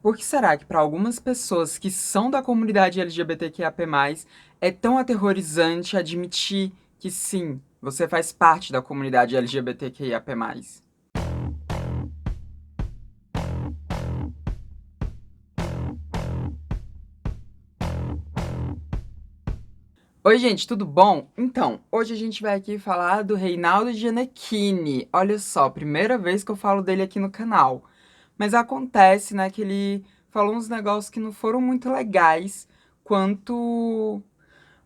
Por que será que para algumas pessoas que são da comunidade LGBTQIAP+, é tão aterrorizante admitir que sim, você faz parte da comunidade LGBTQIAP+? Oi, gente, tudo bom? Então, hoje a gente vai aqui falar do Reinaldo Gianecchini. Olha só, primeira vez que eu falo dele aqui no canal. Mas acontece, né, que ele falou uns negócios que não foram muito legais quanto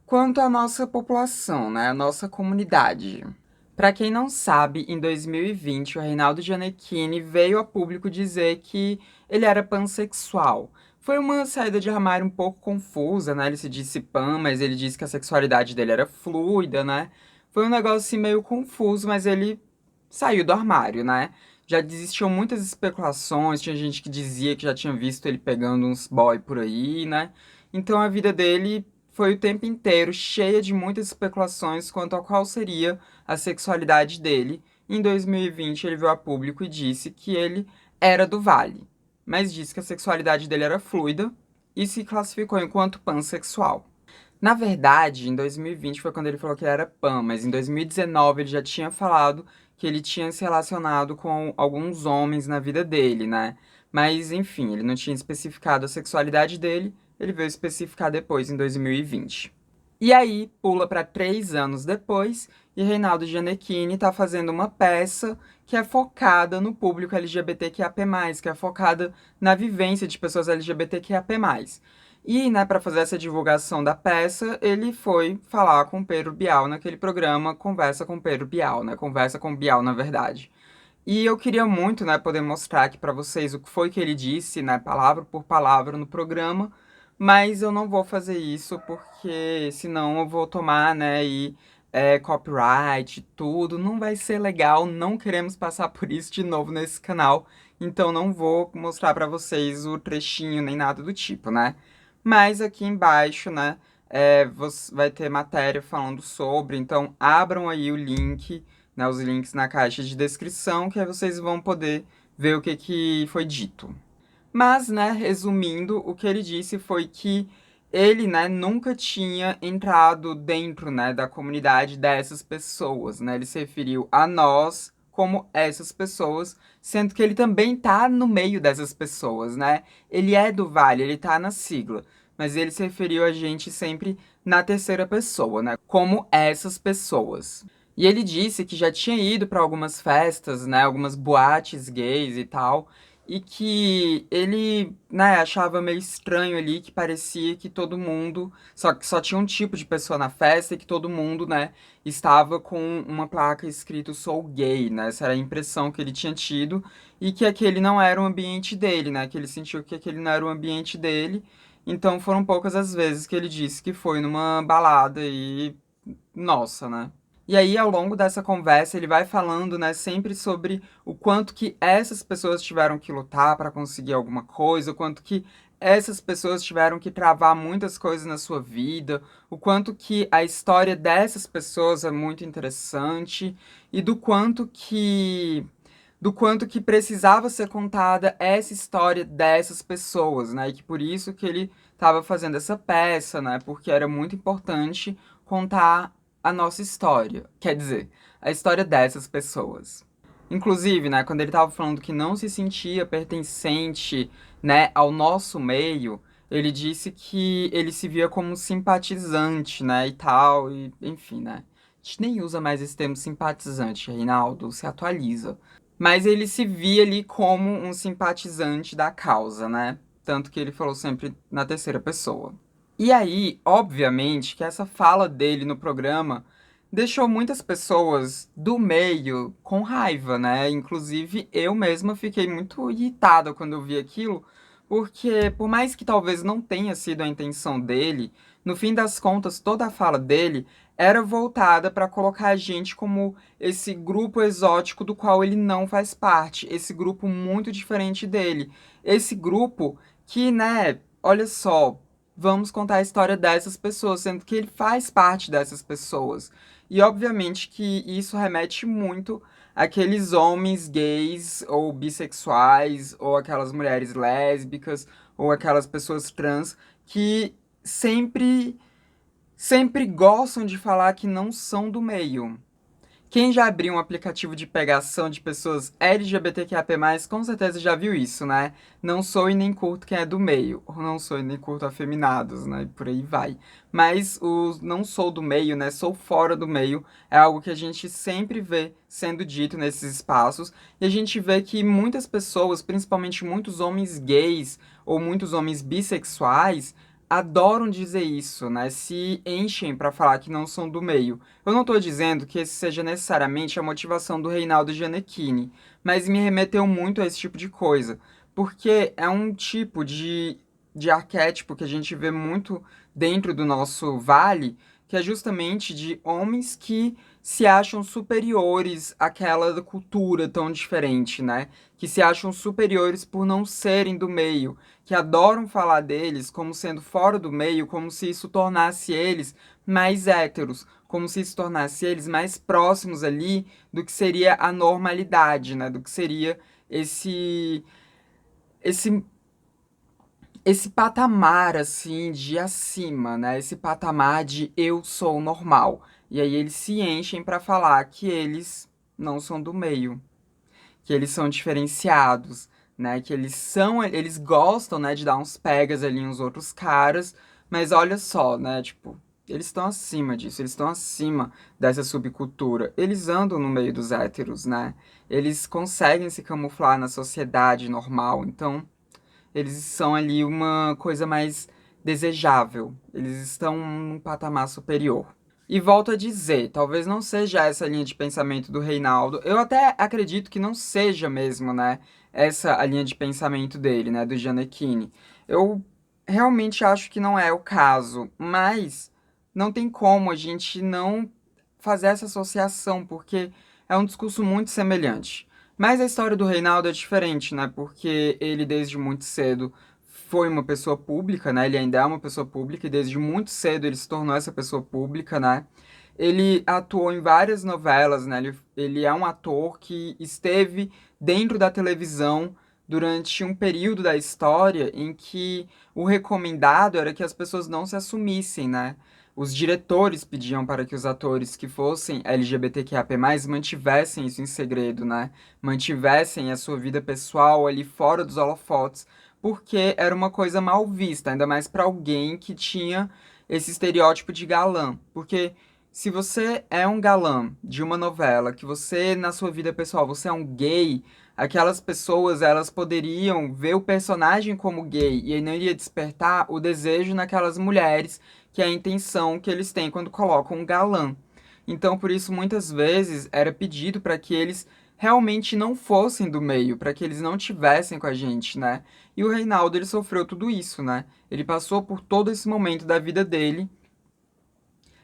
quanto à nossa população, né, a nossa comunidade. Para quem não sabe, em 2020, o Reinaldo Gianecchini veio a público dizer que ele era pansexual. Foi uma saída de armário um pouco confusa, né? Ele se disse pan, mas ele disse que a sexualidade dele era fluida, né? Foi um negócio assim meio confuso, mas ele saiu do armário, né? Já existiam muitas especulações, tinha gente que dizia que já tinha visto ele pegando uns boy por aí, né? Então a vida dele foi o tempo inteiro cheia de muitas especulações quanto a qual seria a sexualidade dele. Em 2020, ele veio a público e disse que ele era do Vale, mas disse que a sexualidade dele era fluida e se classificou enquanto pansexual. Na verdade, em 2020 foi quando ele falou que ele era pan, mas em 2019 ele já tinha falado que ele tinha se relacionado com alguns homens na vida dele, né? Mas enfim, ele não tinha especificado a sexualidade dele, ele veio especificar depois, em 2020. E aí, pula para 3 anos depois, e Reinaldo Gianecchini está fazendo uma peça que é focada no público LGBTQIAP+, que é focada na vivência de pessoas LGBTQIAP+. E, né, para fazer essa divulgação da peça, ele foi falar com o Pedro Bial naquele programa Conversa com Pedro Bial, né? Conversa com Bial, na verdade. E eu queria muito, né, poder mostrar aqui para vocês o que foi que ele disse, né, palavra por palavra no programa, mas eu não vou fazer isso porque senão eu vou tomar, né, copyright, tudo, não vai ser legal, não queremos passar por isso de novo nesse canal, então não vou mostrar para vocês o trechinho nem nada do tipo, né? Mas aqui embaixo, né, vai ter matéria falando sobre, então abram aí o link, né, os links na caixa de descrição, que aí vocês vão poder ver o que que foi dito. Mas, né, resumindo, o que ele disse foi que ele, né, nunca tinha entrado dentro, né, da comunidade dessas pessoas, né? Ele se referiu a nós como essas pessoas, sendo que ele também tá no meio dessas pessoas, né? Ele é do Vale, ele tá na sigla, mas ele se referiu a gente sempre na terceira pessoa, né, como essas pessoas. E ele disse que já tinha ido para algumas festas, né, algumas boates gays e tal, e que ele, né, achava meio estranho ali, que parecia que todo mundo, só que só tinha um tipo de pessoa na festa e que todo mundo, né, estava com uma placa escrito sou gay, né? Essa era a impressão que ele tinha tido e que aquele não era o ambiente dele, né? Que ele sentiu que aquele não era o ambiente dele. Então foram poucas as vezes que ele disse que foi numa balada e nossa, né? E aí, ao longo dessa conversa, ele vai falando, né, sempre sobre o quanto que essas pessoas tiveram que lutar para conseguir alguma coisa, o quanto que essas pessoas tiveram que travar muitas coisas na sua vida, o quanto que a história dessas pessoas é muito interessante e do quanto que precisava ser contada essa história dessas pessoas, né? E que por isso que ele estava fazendo essa peça, né? Porque era muito importante contar a nossa história, quer dizer, a história dessas pessoas. Inclusive, né, quando ele estava falando que não se sentia pertencente, né, ao nosso meio, ele disse que ele se via como um simpatizante, né, e tal, e enfim, né. A gente nem usa mais esse termo simpatizante, Reinaldo, se atualiza. Mas ele se via ali como um simpatizante da causa, né? Tanto que ele falou sempre na terceira pessoa. E aí, obviamente, que essa fala dele no programa deixou muitas pessoas do meio com raiva, né? Inclusive, eu mesma fiquei muito irritada quando eu vi aquilo, porque por mais que talvez não tenha sido a intenção dele, no fim das contas, toda a fala dele era voltada para colocar a gente como esse grupo exótico do qual ele não faz parte, esse grupo muito diferente dele, esse grupo que, né, olha só, vamos contar a história dessas pessoas, sendo que ele faz parte dessas pessoas. E obviamente que isso remete muito aqueles homens gays ou bissexuais, ou aquelas mulheres lésbicas, ou aquelas pessoas trans que sempre gostam de falar que não são do meio. Quem já abriu um aplicativo de pegação de pessoas LGBTQIA+, com certeza já viu isso, né? Não sou e nem curto quem é do meio. Ou não sou e nem curto afeminados, né? E por aí vai. Mas o não sou do meio, né? Sou fora do meio é algo que a gente sempre vê sendo dito nesses espaços. E a gente vê que muitas pessoas, principalmente muitos homens gays ou muitos homens bissexuais, adoram dizer isso, né? Se enchem para falar que não são do meio. Eu não estou dizendo que esse seja necessariamente a motivação do Reinaldo Gianecchini, mas me remeteu muito a esse tipo de coisa, porque é um tipo de arquétipo que a gente vê muito dentro do nosso vale, que é justamente de homens que se acham superiores àquela cultura tão diferente, né? Que se acham superiores por não serem do meio, que adoram falar deles como sendo fora do meio, como se isso tornasse eles mais héteros, como se isso tornasse eles mais próximos ali do que seria a normalidade, né? Do que seria esse esse esse patamar assim de acima, né? Esse patamar de eu sou normal. E aí eles se enchem para falar que eles não são do meio, que eles são diferenciados, né? Que eles gostam, né, de dar uns pegas ali uns outros caras, mas olha só, né, tipo, eles estão acima disso, eles estão acima dessa subcultura. Eles andam no meio dos héteros, né? Eles conseguem se camuflar na sociedade normal, então eles são ali uma coisa mais desejável. Eles estão num patamar superior. E volto a dizer, talvez não seja essa linha de pensamento do Reinaldo. Eu até acredito que não seja mesmo, né? Essa a linha de pensamento dele, né? Do Gianecchini. Eu realmente acho que não é o caso, mas não tem como a gente não fazer essa associação, porque é um discurso muito semelhante. Mas a história do Reinaldo é diferente, né? Porque ele, desde muito cedo, foi uma pessoa pública, né? Ele ainda é uma pessoa pública e desde muito cedo ele se tornou essa pessoa pública, né? Ele atuou em várias novelas, né? Ele é um ator que esteve dentro da televisão durante um período da história em que o recomendado era que as pessoas não se assumissem, né? Os diretores pediam para que os atores que fossem LGBTQIA+, mantivessem isso em segredo, né? Mantivessem a sua vida pessoal ali fora dos holofotes, porque era uma coisa mal vista, ainda mais para alguém que tinha esse estereótipo de galã. Porque se você é um galã de uma novela, que você na sua vida pessoal você é um gay, aquelas pessoas elas poderiam ver o personagem como gay e aí não iria despertar o desejo naquelas mulheres, que é a intenção que eles têm quando colocam um galã. Então, por isso, muitas vezes era pedido para que eles realmente não fossem do meio, para que eles não tivessem com a gente, né? E o Reinaldo, ele sofreu tudo isso, né? Ele passou por todo esse momento da vida dele,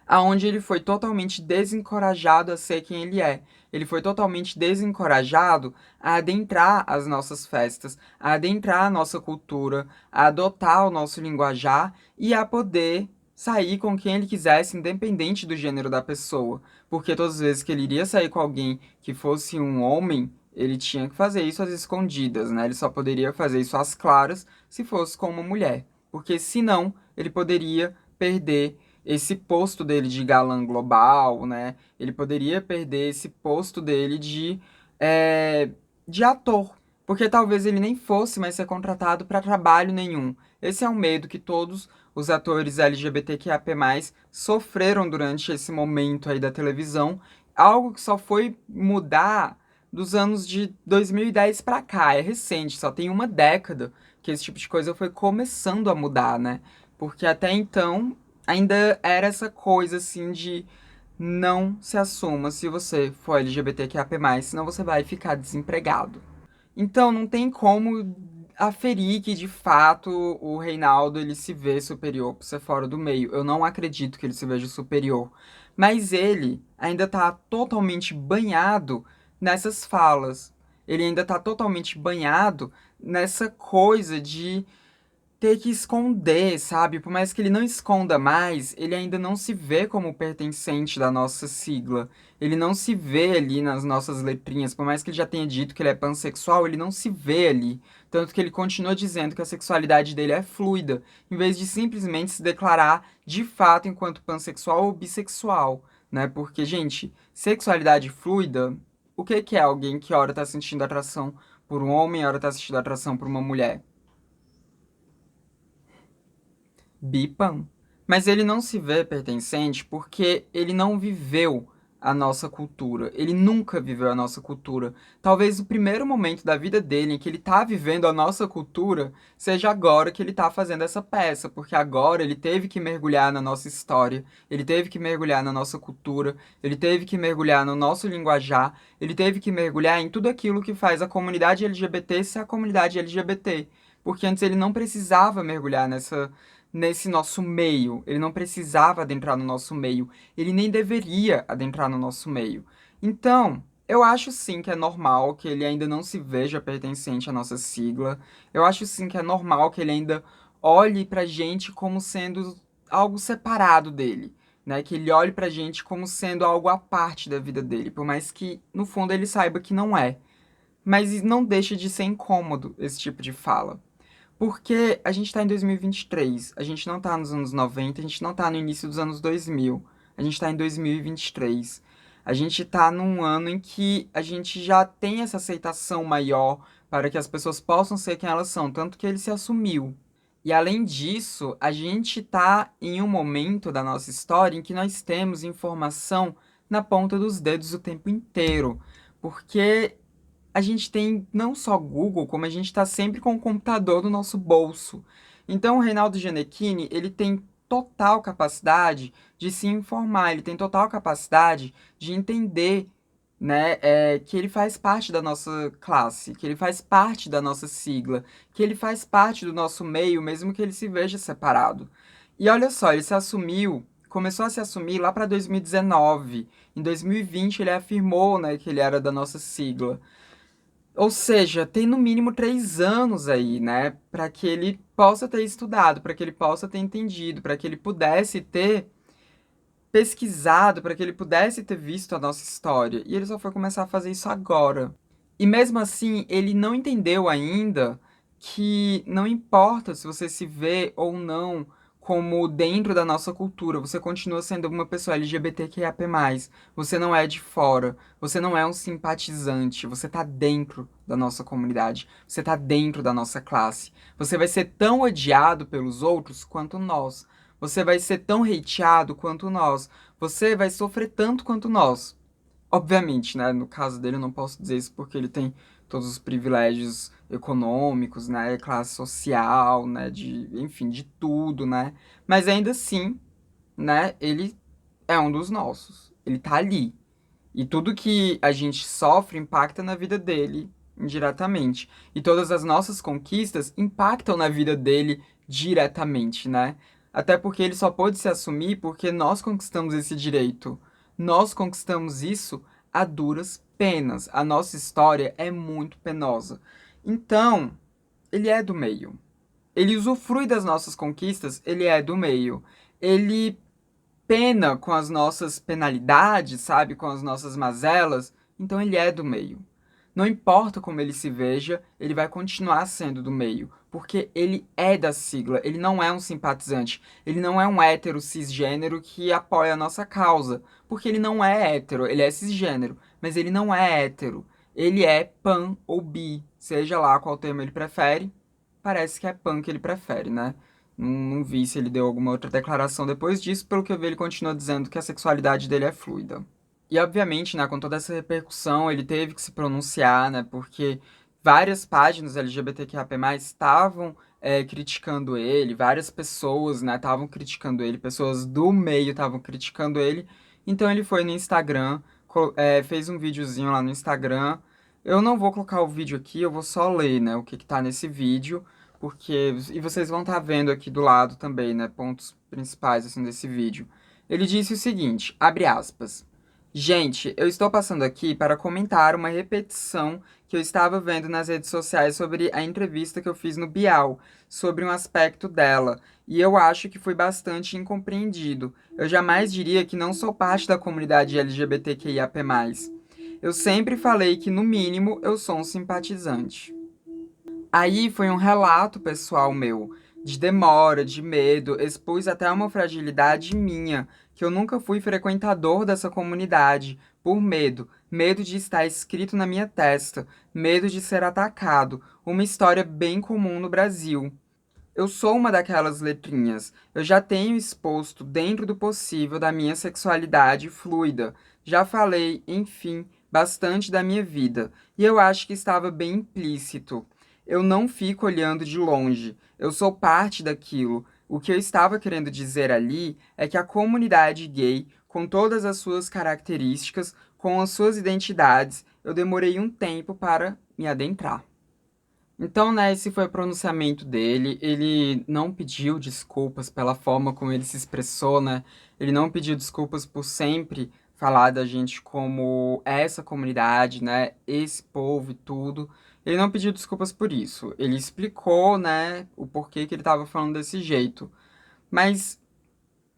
aonde ele foi totalmente desencorajado a ser quem ele é. Ele foi totalmente desencorajado a adentrar as nossas festas, a adentrar a nossa cultura, a adotar o nosso linguajar e a poder sair com quem ele quisesse, independente do gênero da pessoa. Porque todas as vezes que ele iria sair com alguém que fosse um homem, ele tinha que fazer isso às escondidas, né? Ele só poderia fazer isso às claras se fosse com uma mulher. Porque senão ele poderia perder esse posto dele de galã global, né? Ele poderia perder esse posto dele é, de ator, porque talvez ele nem fosse mais ser contratado para trabalho nenhum. Esse é um medo que todos os atores LGBTQIA+, sofreram durante esse momento aí da televisão, algo que só foi mudar dos anos de 2010 para cá, é recente, só tem uma década que esse tipo de coisa foi começando a mudar, né? Porque até então ainda era essa coisa assim de não se assuma se você for LGBTQIA+, senão você vai ficar desempregado. Então não tem como aferir que de fato o Reinaldo ele se vê superior por ser fora do meio. Eu não acredito que ele se veja superior. Mas ele ainda tá totalmente banhado nessas falas. Ele ainda tá totalmente banhado nessa coisa de ter que esconder, sabe? Por mais que ele não esconda mais, ele ainda não se vê como pertencente da nossa sigla. Ele não se vê ali nas nossas letrinhas. Por mais que ele já tenha dito que ele é pansexual, ele não se vê ali. Tanto que ele continua dizendo que a sexualidade dele é fluida, em vez de simplesmente se declarar de fato enquanto pansexual ou bissexual, né? Porque, gente, sexualidade fluida, o que que é alguém que ora tá sentindo atração por um homem, ora tá sentindo atração por uma mulher? Bipan. Mas ele não se vê pertencente porque ele não viveu a nossa cultura. Ele nunca viveu a nossa cultura. Talvez o primeiro momento da vida dele em que ele tá vivendo a nossa cultura seja agora que ele tá fazendo essa peça, porque agora ele teve que mergulhar na nossa história, ele teve que mergulhar na nossa cultura, ele teve que mergulhar no nosso linguajar, ele teve que mergulhar em tudo aquilo que faz a comunidade LGBT ser a comunidade LGBT. Porque antes ele não precisava mergulhar nesse nosso meio. Ele não precisava adentrar no nosso meio. Ele nem deveria adentrar no nosso meio. Então, eu acho sim que é normal que ele ainda não se veja pertencente à nossa sigla. Eu acho sim que é normal que ele ainda olhe pra gente como sendo algo separado dele. Né, que ele olhe pra gente como sendo algo à parte da vida dele, por mais que no fundo ele saiba que não é. Mas não deixa de ser incômodo esse tipo de fala. Porque a gente tá em 2023, a gente não tá nos anos 90, a gente não tá no início dos anos 2000, a gente tá em 2023. A gente tá num ano em que a gente já tem essa aceitação maior para que as pessoas possam ser quem elas são, tanto que ele se assumiu. E além disso, a gente tá em um momento da nossa história em que nós temos informação na ponta dos dedos o tempo inteiro. Porque a gente tem não só Google, como a gente está sempre com o computador no nosso bolso. Então, o Reinaldo Gianecchini, ele tem total capacidade de se informar, ele tem total capacidade de entender, né, que ele faz parte da nossa classe, que ele faz parte da nossa sigla, que ele faz parte do nosso meio, mesmo que ele se veja separado. E olha só, ele se assumiu, começou a se assumir lá para 2019. Em 2020, ele afirmou, né, que ele era da nossa sigla. Ou seja, tem no mínimo 3 anos aí, né? Para que ele possa ter estudado, para que ele possa ter entendido, para que ele pudesse ter pesquisado, para que ele pudesse ter visto a nossa história. E ele só foi começar a fazer isso agora. E mesmo assim, ele não entendeu ainda que não importa se você se vê ou não como dentro da nossa cultura, você continua sendo uma pessoa LGBTQIAP+. Você não é de fora, você não é um simpatizante, você tá dentro da nossa comunidade, você tá dentro da nossa classe. Você vai ser tão odiado pelos outros quanto nós. Você vai ser tão hateado quanto nós. Você vai sofrer tanto quanto nós. Obviamente, né? No caso dele, eu não posso dizer isso porque ele tem todos os privilégios econômicos, né? Classe social, né? Enfim, de tudo, né? Mas ainda assim, né? Ele é um dos nossos. Ele tá ali. E tudo que a gente sofre impacta na vida dele indiretamente. E todas as nossas conquistas impactam na vida dele diretamente, né? Até porque ele só pôde se assumir porque nós conquistamos esse direito. Nós conquistamos isso a duras penas. A nossa história é muito penosa. Então, ele é do meio. Ele usufrui das nossas conquistas, ele é do meio. Ele pena com as nossas penalidades, sabe? Com as nossas mazelas, então ele é do meio. Não importa como ele se veja, ele vai continuar sendo do meio, porque ele é da sigla, ele não é um simpatizante, ele não é um hétero cisgênero que apoia a nossa causa, porque ele não é hétero, ele é cisgênero, mas ele não é hétero, ele é pan ou bi, seja lá qual termo ele prefere, parece que é pan que ele prefere, né? Não vi se ele deu alguma outra declaração depois disso, pelo que eu vi, ele continua dizendo que a sexualidade dele é fluida. E, obviamente, né, com toda essa repercussão, ele teve que se pronunciar, né, porque várias páginas LGBTQIA+, estavam criticando ele, várias pessoas, né, estavam criticando ele, pessoas do meio estavam criticando ele. Então, ele foi no Instagram, fez um videozinho lá no Instagram. Eu não vou colocar o vídeo aqui, eu vou só ler, né, o que que tá nesse vídeo, porque... E vocês vão estar vendo aqui do lado também, né, pontos principais, assim, desse vídeo. Ele disse o seguinte, abre aspas... Gente, eu estou passando aqui para comentar uma repetição que eu estava vendo nas redes sociais sobre a entrevista que eu fiz no Bial, sobre um aspecto dela, e eu acho que foi bastante incompreendido. Eu jamais diria que não sou parte da comunidade LGBTQIAP+. Eu sempre falei que, no mínimo, eu sou um simpatizante. Aí foi um relato pessoal meu, de demora, de medo, expus até uma fragilidade minha, que eu nunca fui frequentador dessa comunidade, por medo, medo de estar escrito na minha testa, medo de ser atacado, uma história bem comum no Brasil. Eu sou uma daquelas letrinhas. Eu já tenho exposto dentro do possível da minha sexualidade fluida. Já falei, enfim, bastante da minha vida. E eu acho que estava bem implícito. Eu não fico olhando de longe. Eu sou parte daquilo. O que eu estava querendo dizer ali é que a comunidade gay, com todas as suas características, com as suas identidades, eu demorei um tempo para me adentrar. Então, né, esse foi o pronunciamento dele. Ele não pediu desculpas pela forma como ele se expressou, né? Ele não pediu desculpas por sempre falar da gente como essa comunidade, né? Esse povo e tudo. Ele não pediu desculpas por isso. Ele explicou, né, o porquê que ele tava falando desse jeito. Mas,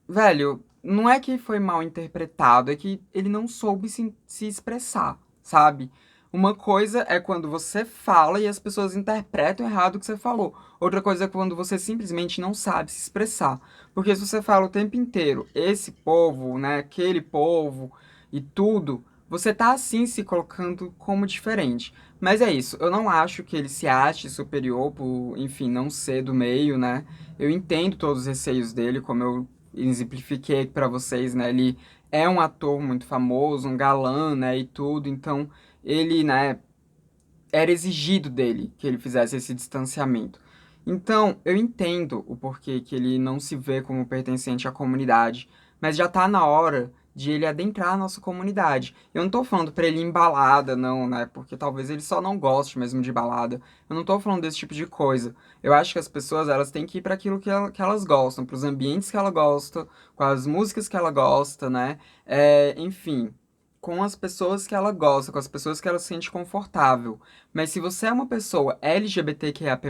velho, não é que foi mal interpretado, é que ele não soube se expressar, sabe? Uma coisa é quando você fala e as pessoas interpretam errado o que você falou. Outra coisa é quando você simplesmente não sabe se expressar. Porque se você fala o tempo inteiro, esse povo, né, aquele povo e tudo, você tá assim se colocando como diferente. Mas é isso, eu não acho que ele se ache superior por, enfim, não ser do meio, né? Eu entendo todos os receios dele, como eu exemplifiquei para vocês, né? Ele é um ator muito famoso, um galã, né, e tudo, então ele, né, era exigido dele que ele fizesse esse distanciamento. Então, eu entendo o porquê que ele não se vê como pertencente à comunidade, mas já tá na hora de ele adentrar a nossa comunidade. Eu não tô falando pra ele ir em balada, não, né? Porque talvez ele só não goste mesmo de balada. Eu não tô falando desse tipo de coisa. Eu acho que as pessoas, elas têm que ir para aquilo que elas gostam, pros ambientes que ela gosta, com as músicas que ela gosta, né? Enfim, com as pessoas que ela gosta, com as pessoas que ela se sente confortável. Mas se você é uma pessoa LGBTQIAP+,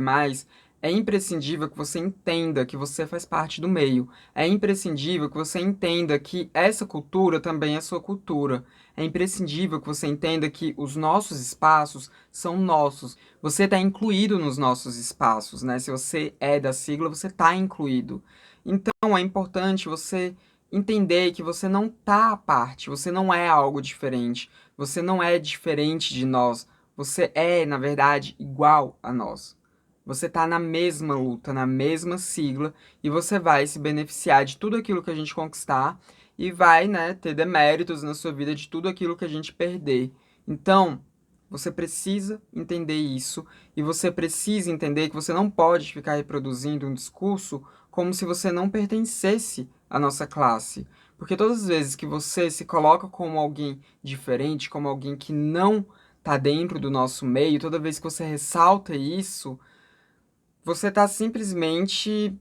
é imprescindível que você entenda que você faz parte do meio. É imprescindível que você entenda que essa cultura também é sua cultura. É imprescindível que você entenda que os nossos espaços são nossos. Você está incluído nos nossos espaços, né? Se você é da sigla, você está incluído. Então é importante você entender que você não tá à parte, você não é algo diferente, você não é diferente de nós. Você é, na verdade, igual a nós. Você tá na mesma luta, na mesma sigla, e você vai se beneficiar de tudo aquilo que a gente conquistar e vai, né, ter deméritos na sua vida de tudo aquilo que a gente perder. Então, você precisa entender isso e você precisa entender que você não pode ficar reproduzindo um discurso como se você não pertencesse à nossa classe. Porque todas as vezes que você se coloca como alguém diferente, como alguém que não tá dentro do nosso meio, toda vez que você ressalta isso, você tá simplesmente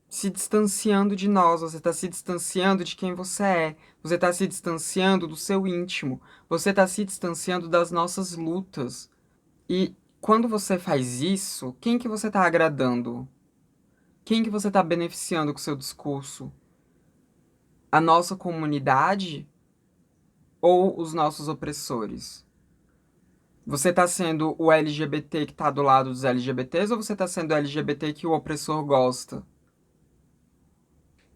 se distanciando de nós, você tá se distanciando de quem você é, você tá se distanciando do seu íntimo, você tá se distanciando das nossas lutas. E quando você faz isso, quem que você tá agradando? Quem que você tá beneficiando com o seu discurso? A nossa comunidade ou os nossos opressores? Você tá sendo o LGBT que tá do lado dos LGBTs ou você tá sendo o LGBT que o opressor gosta?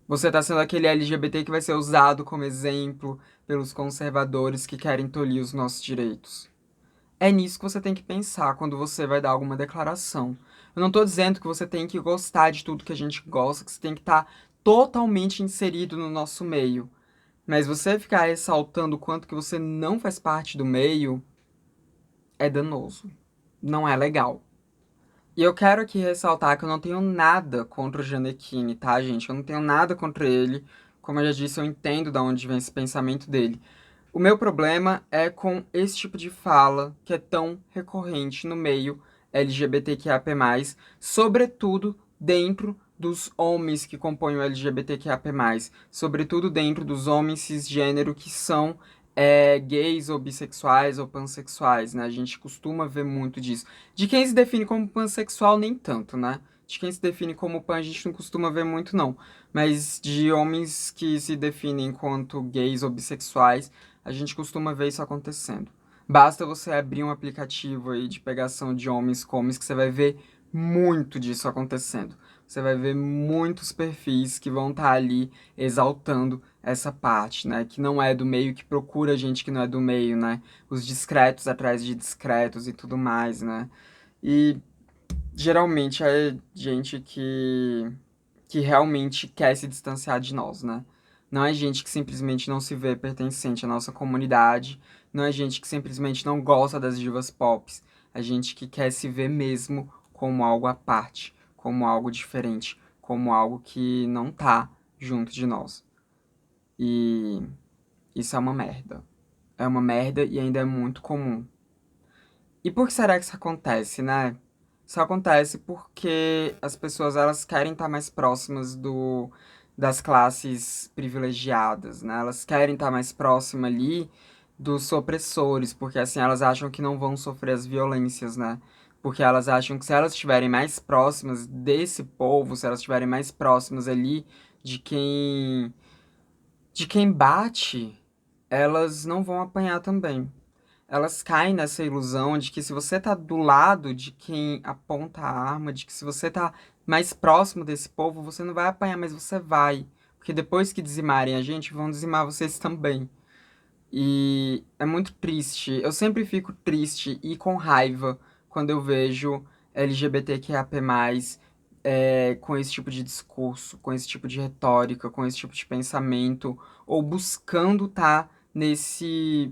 Você tá sendo aquele LGBT que vai ser usado como exemplo pelos conservadores que querem tolir os nossos direitos? É nisso que você tem que pensar quando você vai dar alguma declaração. Eu não tô dizendo que você tem que gostar de tudo que a gente gosta, que você tem que estar totalmente inserido no nosso meio. Mas você ficar ressaltando o quanto que você não faz parte do meio é danoso. Não é legal. E eu quero aqui ressaltar que eu não tenho nada contra o Gianecchini, tá, gente? Eu não tenho nada contra ele. Como eu já disse, eu entendo de onde vem esse pensamento dele. O meu problema é com esse tipo de fala que é tão recorrente no meio LGBTQIAP+, sobretudo dentro dos homens que compõem o LGBTQIAP+, sobretudo dentro dos homens cisgênero que são gays ou bissexuais ou pansexuais, né? A gente costuma ver muito disso. De quem se define como pansexual, nem tanto, né? De quem se define como pan, a gente não costuma ver muito, não. Mas de homens que se definem enquanto gays ou bissexuais, a gente costuma ver isso acontecendo. Basta você abrir um aplicativo aí de pegação de homens com homens que você vai ver muito disso acontecendo. Você vai ver muitos perfis que vão estar ali exaltando essa parte, né? Que não é do meio, que procura gente que não é do meio, né? Os discretos atrás de discretos e tudo mais, né? E geralmente é gente que realmente quer se distanciar de nós, né? Não é gente que simplesmente não se vê pertencente à nossa comunidade, não é gente que simplesmente não gosta das divas pop, é gente que quer se ver mesmo como algo à parte, como algo diferente, como algo que não tá junto de nós. E isso é uma merda. É uma merda e ainda é muito comum. E por que será que isso acontece, né? Isso acontece porque as pessoas elas querem estar mais próximas das classes privilegiadas, né? Elas querem estar mais próximas ali dos opressores, porque assim elas acham que não vão sofrer as violências, né? Porque elas acham que se elas estiverem mais próximas desse povo, se elas estiverem mais próximas ali de quem bate, elas não vão apanhar também. Elas caem nessa ilusão de que se você tá do lado de quem aponta a arma, de que se você tá mais próximo desse povo, você não vai apanhar, mas você vai. Porque depois que dizimarem a gente, vão dizimar vocês também. E é muito triste. Eu sempre fico triste e com raiva quando eu vejo LGBTQIAP+, com esse tipo de discurso, com esse tipo de retórica, com esse tipo de pensamento, ou buscando estar nesse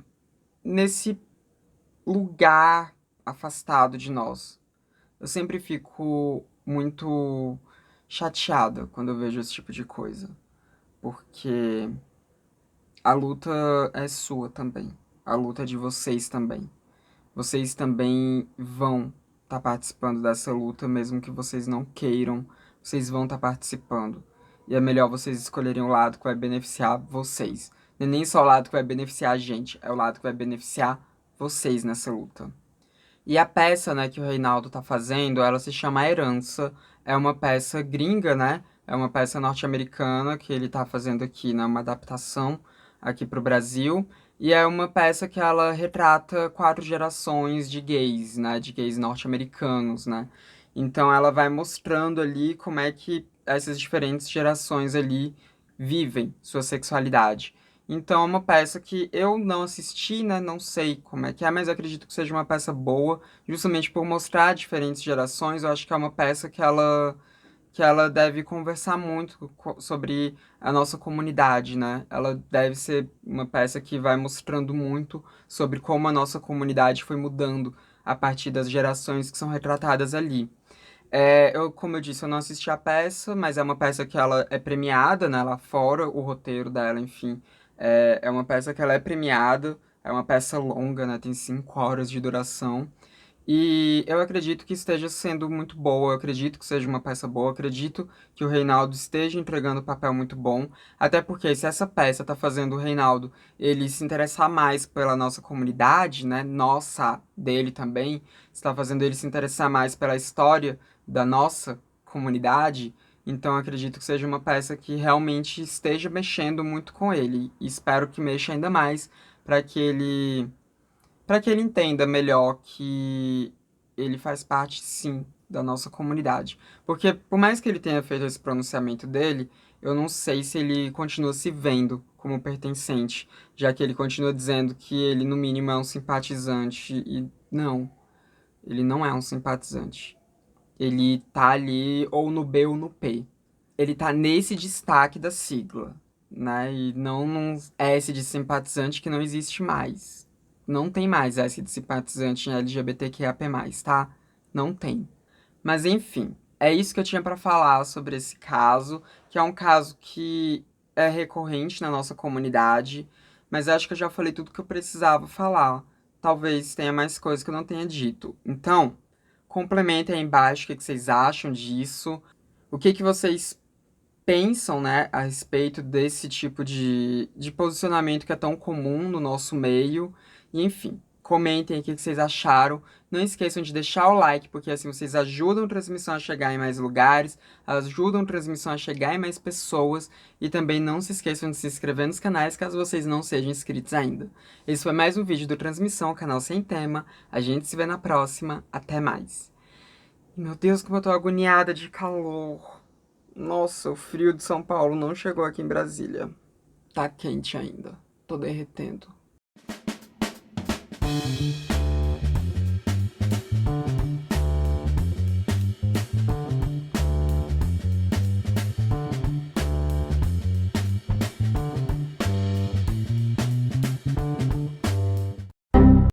lugar afastado de nós. Eu sempre fico muito chateada quando eu vejo esse tipo de coisa, porque a luta é sua também. A luta é de vocês também. Vocês também vão estar participando dessa luta, mesmo que vocês não queiram, vocês vão estar participando. E é melhor vocês escolherem o lado que vai beneficiar vocês. Não é nem só o lado que vai beneficiar a gente, é o lado que vai beneficiar vocês nessa luta. E a peça, né, que o Reinaldo tá fazendo, ela se chama A Herança. É uma peça gringa, né? É uma peça norte-americana que ele tá fazendo aqui, né? Uma adaptação aqui pro Brasil. E é uma peça que ela retrata 4 gerações de gays, né? De gays norte-americanos, né? Então ela vai mostrando ali como é que essas diferentes gerações ali vivem sua sexualidade. Então é uma peça que eu não assisti, né? Não sei como é que é, mas eu acredito que seja uma peça boa, justamente por mostrar diferentes gerações. Eu acho que é uma peça que ela deve conversar muito sobre a nossa comunidade, né? Ela deve ser uma peça que vai mostrando muito sobre como a nossa comunidade foi mudando a partir das gerações que são retratadas ali. Como eu disse, eu não assisti a peça, mas é uma peça que ela é premiada, né, lá fora, o roteiro dela, enfim. É uma peça que ela é premiada, é uma peça longa, né, tem 5 horas de duração. E eu acredito que esteja sendo muito boa, eu acredito que seja uma peça boa, eu acredito que o Reinaldo esteja entregando um papel muito bom, até porque se essa peça tá fazendo o Reinaldo ele se interessar mais pela nossa comunidade, né, nossa, dele também, está fazendo ele se interessar mais pela história da nossa comunidade, então eu acredito que seja uma peça que realmente esteja mexendo muito com ele, e espero que mexa ainda mais para que ele entenda melhor que ele faz parte, sim, da nossa comunidade. Porque, por mais que ele tenha feito esse pronunciamento dele, eu não sei se ele continua se vendo como pertencente, já que ele continua dizendo que ele, no mínimo, é um simpatizante. E não, ele não é um simpatizante. Ele tá ali ou no B ou no P. Ele tá nesse destaque da sigla, né? E não num S de simpatizante que não existe mais. Não tem mais S de simpatizante em LGBTQIAP+, tá? Não tem. Mas enfim, é isso que eu tinha pra falar sobre esse caso, que é um caso que é recorrente na nossa comunidade, mas acho que eu já falei tudo que eu precisava falar. Talvez tenha mais coisas que eu não tenha dito. Então, complementem aí embaixo o que vocês acham disso, o que vocês pensam, né, a respeito desse tipo de posicionamento que é tão comum no nosso meio. E, enfim, comentem aqui o que vocês acharam. Não esqueçam de deixar o like, porque assim vocês ajudam a transmissão a chegar em mais lugares, ajudam a transmissão a chegar em mais pessoas. E também não se esqueçam de se inscrever nos canais caso vocês não sejam inscritos ainda. Esse foi mais um vídeo do Transmissão, canal sem tema. A gente se vê na próxima. Até mais. Meu Deus, como eu tô agoniada de calor. Nossa, o frio de São Paulo não chegou aqui em Brasília. Tá quente ainda. Tô derretendo.